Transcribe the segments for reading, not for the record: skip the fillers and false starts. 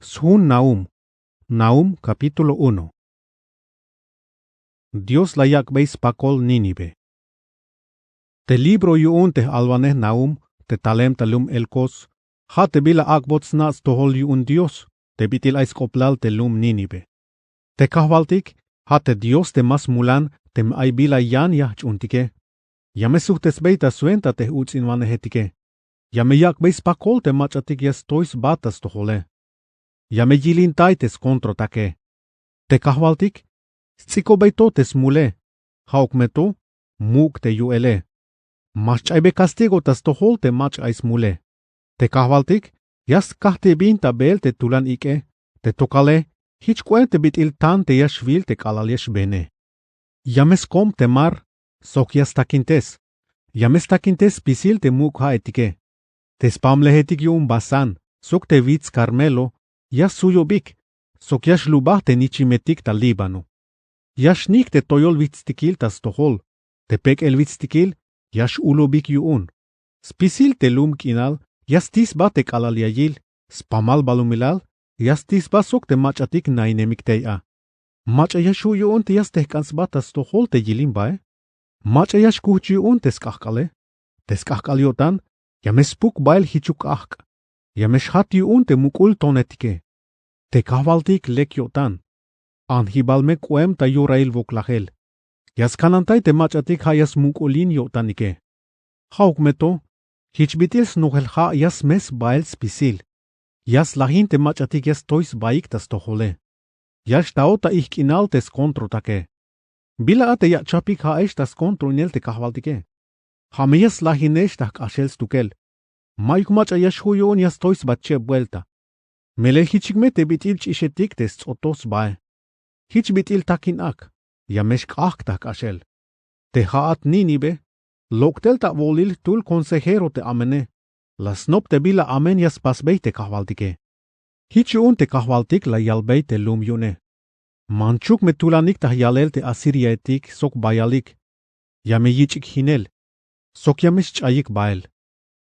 Según Nahum capítulo 1. Dios layak beis pakol Nínive. Te libro yuun te albaneh Nahum, te talem talum elkos, ha te bila akbots nas tohol yuun Dios, te bitil aiskoplal te lum Nínive. Te kahvaltik, ha te Dios te mas mulan, te ay bila yan yach untike. Ya me suhtes beita suenta te utsin vanehetike. Ya me yak beis pakol te machatik yas tois batas tohole. Ja me jilin taites kontro take. Te kahvaltik, tsiko beitotes mule, hauk meto, muk te juele. Machaibe castigo tas tohol te machais mule. Te kahvaltik, jas kahte binta bel te tulan ike, te tokale, hich kuente bit il tan te yashvil te kalalies bene. James kom te mar, sok jas takintes. James takintes pisil te muk ha etike. Te spamlehetik yum basan, sok te vits Carmelo, Jas sujobik, sok jas lubah te nichimetik ta Líbano. Jas nik te toyol vitstikil tas tohol, te pek el vitstikil, jas ulobik yuun. Spisil te lum kinal, jas tisba te kalaliayil, spamal balumilal, jas tisba sok te machatik nainemik teia. Macha jashu yuun te jas tehkansba tas tohol te jilimbae. Macha jas kuch yuun te skahkale. Te skahkaliotan, jamespuk bail hichuk ahk. Jameshat yuun te mukul tonetike. Te kahvaltik lekiotan. Anhibalme kuem ta yurail voklahel. Jas kanantai te machatik ha jas mukulin yotanike. Hauk meto, hichbitils nohel ha jas mes bail spisil. Jas lahin te machatik jas tois baik tas tohole. Jas taota ihkinal tes kontro take. Bila ate ya chapik ha estas kontro nel te kahvaltike. Ha me jas lahinesh tak ashels tukel. Maik macha jas huyon jas tois batche vuelta. Mele hichigme te bitil chishetik tes otos bae. Hich bitil takin ak, ja meshk ak tak ashel. Te haat Nínive, loktel ta volil tul consejero te amene. Las nop te bila amen jas pasbei te kahvaltike. Hich un te kahvaltik la yalbei te lum yune. Manchuk me tulanik ta yalel te asirietik sok bayalik. Ja me yichik hinel. Sok ja mesh chayik bael.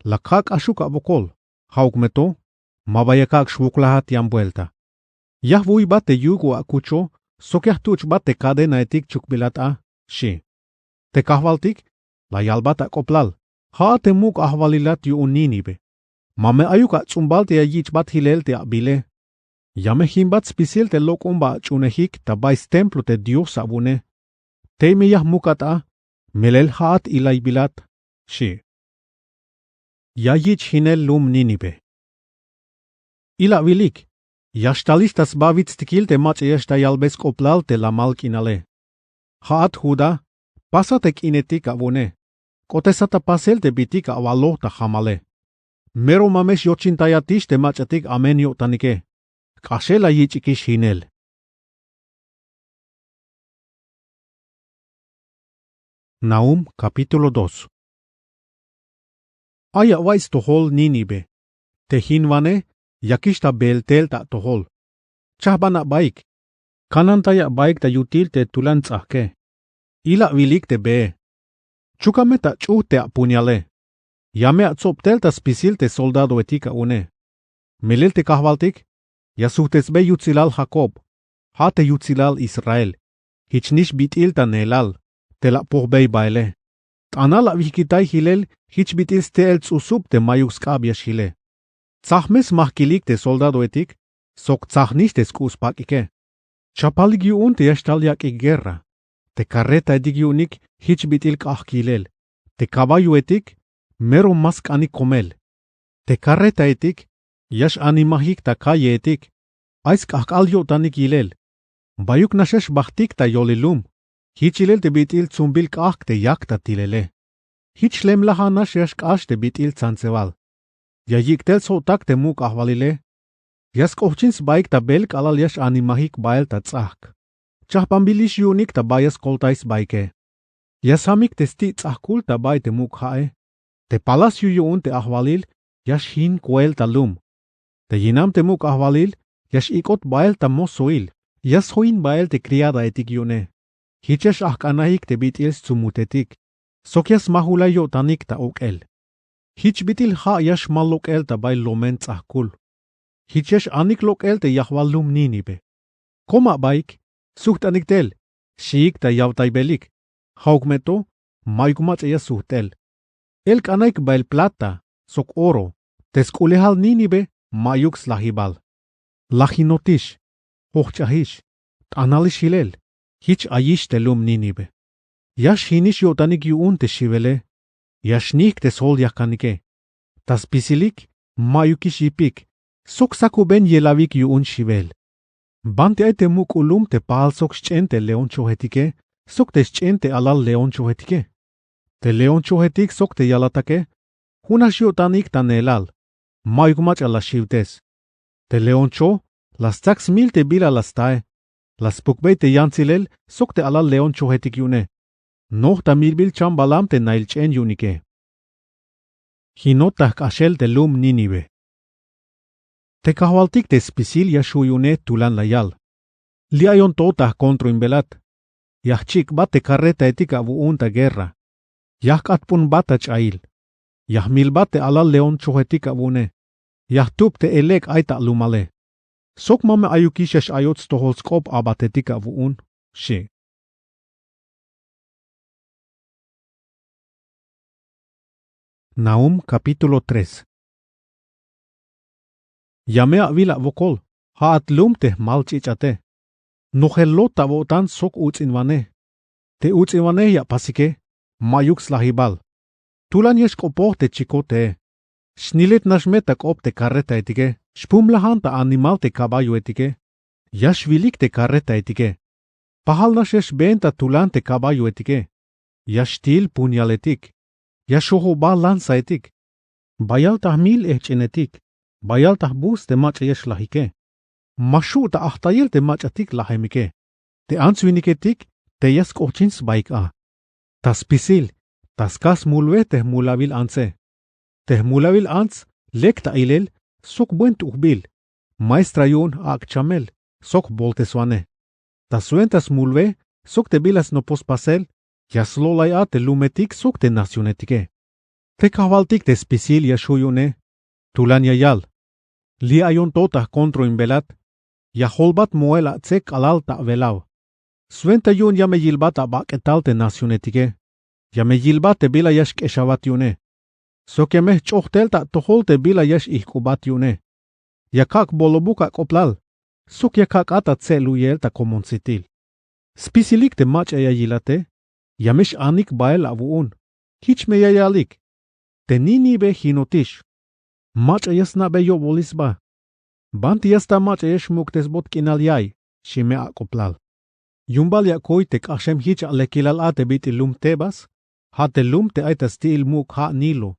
La kak ashuk abokol, hauk meto, mabayakak shvuklahat yam vuelta. Yah vui bate yugo akucho, sok yah tuch bate cadena etik chukbilat a, shi. Te kahvaltik, la yalbata koplal, ha te muk ahvalilat yu Nínive. Mame ayuka tsumbal te yich bat hilel te abile. Yame himbat spisil te lokumba chunehik ta bais templo te Dios abune. Te me yah mukat a, melel haat ilay bilat, shi. Ja yich hinel lum Nínive. Ila vilik, jashtalistas bavits tikil te mach jashta yalbes koplal te la malkinale. Haat huda, pasatek inetik avune, kotesata pasel te bitik avalo ta hamale. Mero mamesh yochintayatish te machatik amen yotanike, kashela yichikish hinel. Nahum capítulo 2. Aya vais tohol Nínive, te hinvane, yakishta beltel ta tohol. Chahbana baik. Kanantaya baik ta yutil te tulan tsahke. Ila vilik te be. Chukame ta chuh te apunyale. Yame atzoptel ta spisil te soldado etika une. Melil te kahvaltik. Yasuhtes be yutzilal Jacob. Ha te yutzilal Israel. Hichnish bitil ta nelal. Te la pohbei baile. Anala vikitai hilel. Hich bitil te el tsusub te mayuk skabias hile. Tsahmes mahkilik te soldado etik, sok tsahnish te skuspak ike. Chapalig yuun te yashtalyak ik guerra. Te carreta edik yuunik hich bitil kahkilel. Te caballo etik, mero mask ani komel. Te carreta etik, yash animahik ta calle etik. Ais kahkalyo tanik ilel. Bayuk nashesh bahtik ta yolilum. Hichilel te bitil tsumbil kahk te yakta tilele. Hich lemlaha nash yashkash te bitil tsanseval. Ja yiktel sotak te muk ahvalile. Jas kohchins baik ta bel kalal yash animahik bael ta tsak. Chahpambilish yunik ta bayas koltais baike. Jas hamik te sti tsakul ta bay te muk hae. Te palas yun te ahvalil, yash hin kuel ta lum. Te yinam te muk ahvalil, yash ikot bael ta mosoil. Jas hoin bael te criada etik yune. Hichesh ahkanahik te bitils tsumutetik. Sokyas mahula yotanik ta okel. Hich bitil ha yash malok el ta bay lomen tsahkul. Hiches anik lokel te Yahwalum Ninibe. Koma baik, sucht anik tel, shiik ta yavtai belik. Haugmeto, maigumat ella suhtel. El kanaik bail plata, sok oro, teskulehal Ninibe, mayux lahibal. Lahinotish, hochchahish, analish hilel, hich ayish telum Ninibe. Yash hinish yotanik yuun te shivele, yashnik te sol yakanike. Tas pisilik, mayukish yipik, sok saku ben yelavik yuun shivel. Bante ay te muk ulum te paal sok shchente leon chohetike, sok te shchente alal leon chohetike. Te leon chohetik sok te yalatake, hunash yotanik tanelal, mayugmach ala shivtes. Te leon cho, las tax mil te bila las tae, las pukbei te yanzilel, sok te alal leon chohetik yune. Noh ta milbil chambalam te nailchen yunike. Hinotah kashel te lum Ninibe. Te kahwaltik te spisil yashuyune tulan layal. Liayon totah kontro imbelat. Yahchik bat te carreta etika vuun ta guerra. Yahkatpun bata chail. Yahmil bat te alal leon chohetika vune. Yahtup te elek aita lumale. Sok mame ayukishash ayots toholskop abatetika vuun, she. Nahum capítulo 3. Yamea vila vokol, haat lumte malchichate. Nohelota votan sok utsinvane. Te utsinvane ya pasike, mayux lahibal. Tulan yesh kopoh te chikote. Shnilet nashmeta kop te carreta etike, shpumlahan ta animal te caballo etike. Yashvilik te carreta etike. Pahal nashesh benta tulan te caballo etike. Yashtil punyaletik. Yashohoba lansa etik. Bayal tahmil ehchenetik. Bayal tahbus te mach yesh lahike. Mashu ta ahtayel te machatik lahemike. Te answiniketik te yask ochins baika. Tas pisil, tas kas mulwe te mulavil anse. Te mulavil ans, lek ta ilel, sok buen tuhbil. Maestra yun ak chamel, sok bolteswane. Tas suentas mulwe, sok te bilas no pospasel, yaslolaya te lumetik sok te nacionetike. Te kavaltik te spisil yashuyune, tulan yayal. Li ayon tota kontro imbelat, yaholbat moela tsek alal ta velav. Suenta yun yame yilbat abak etal te nacionetike. Yame yilbat te bila yashk eshavat yune. Sok yame chohtel ta tohol te bila yash ihkubat yune. Yakak bolobuka koplal. Sok yakak ata tse luyel ta komonsitil. Spisilik te mach aya yilate, yamesh anik bael avuun. Hich me yayalik. Te Ninibe hinotish. Mach ayasna be yo bolisba. Banti yasta mach ayesh muktes bot kinal yay, shime akoplal. Yumbal yakoi te kashem hich alekilal ate biti lum tebas, ha te lum te aita stil muk ha nilo,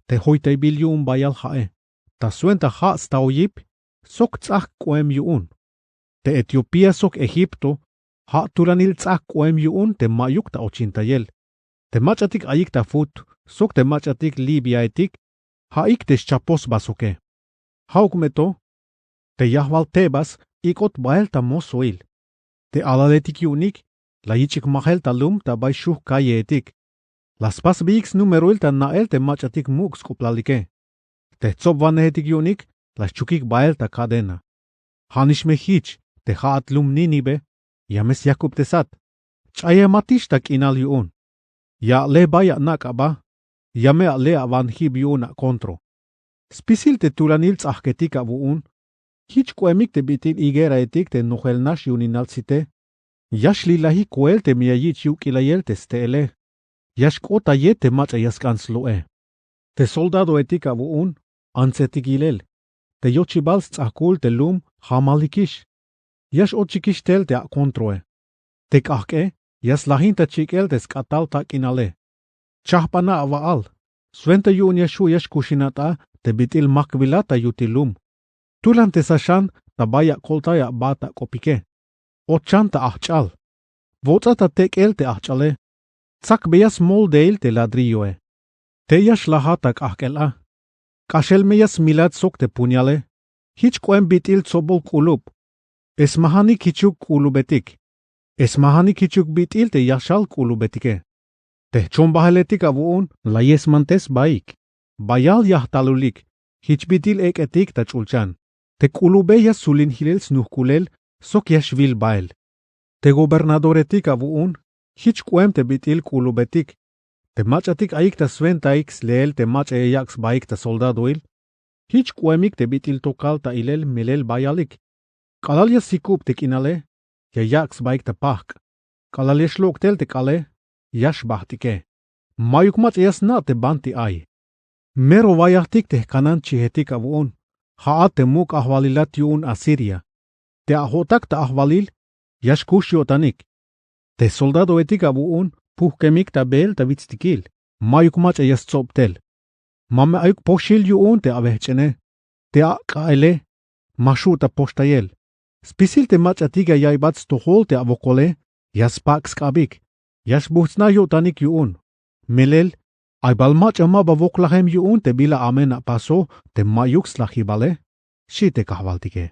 te hoite bil yum bayal hae. Ta suenta ha stauyip, sok tzak koem yuun. Te Etiopía sok Egipto, ha turanil tzak koem yuun te mayuk ta ochintayel. Te machatik ayik ta fut, sok te machatik Libia etik, ha ik te chapos basoke. Haukmeto, te Yahwal tebas, ikot bael ta mosoil. Te alaletik yunik, la yichik mahel ta lum ta bay shuh kaye etik. Las pas biix numeroil ta nael te machatik mux koplalike. Te tzobvane etik yunik, las chukik bael ta cadena. Hanish me hich, te haat lum Ninibe, yames Yakub tesat. Chaye matish ta kinal yuun. Ya le baya nakaba, yame le avan hib yuuna kontro. Spisil te tulanil tzahketik avuun, hich koemik te bitil igera etik te nohel nash yuninal site. Yash lilahi koel te miyayich yuk ilayel te stele. Yash kota ye te macha yaskans loe. Te soldado etik avuun, ansetik ilel. Te yochibal tzahkul te lum hamalikish. Yash ochikish tel te kontroe. Te kahke, yas lahinta chikel te skatal ta kinale. Chahpana avaal. Swenta yun yashu yash kushinata te bitil makvilata yutilum. Tulan te sashan tabaya koltaya bata kopike. Ochanta ahchal. Votsata tekel te ahchale. Tsak beyas moldeil te ladrilloe. Te yash lahatak ahkela. Kashel meyas milad sok te punyale. Hich koem bitil tsobol kulub. Esmahani kichuk kulubetik. Esmahani kichuk bitil te yashal kulubetike. Te chombahaletik avuun la yesmantes baik. Bayal yahtalulik. Hich bitil ek etik ta chulchan. Te kulubeya sulin hilels nuhkulel, sok yashvil bael. Te gobernadoretik avuun, hich kuem te bitil kulubetik. Te machatik aikta sventaix leel te machayax baikta soldadoil. Hich kuemik te bitil tokal ta ilel melel bayalik. Kalalia sikup te kinale, ya yax baikta pahk. Kalalia shloktel te kale, yash bahtike. Mayuk machayas te banti ay. Mero vayahtik te kanan chihetik avuun. Haat te muk ahvalilat yuun Asiria. Te ahotak ta ahvalil, yash kushiotanik. Te soldado etik avuun, puhkemik ta bel ta vitstikil. Mayuk machayas tsoptel. Mame ayuk poshil yuun te avehchene. Te akaele, mashuta postayel. Spisil te machatiga yaibats tohol te avokole, yaspak skabik. Yash buhtsna yotanik yuun. Melel, ay balmach ama bavoklahem yuun te bila amena paso te mayuk slahibale, shite kahvaltike.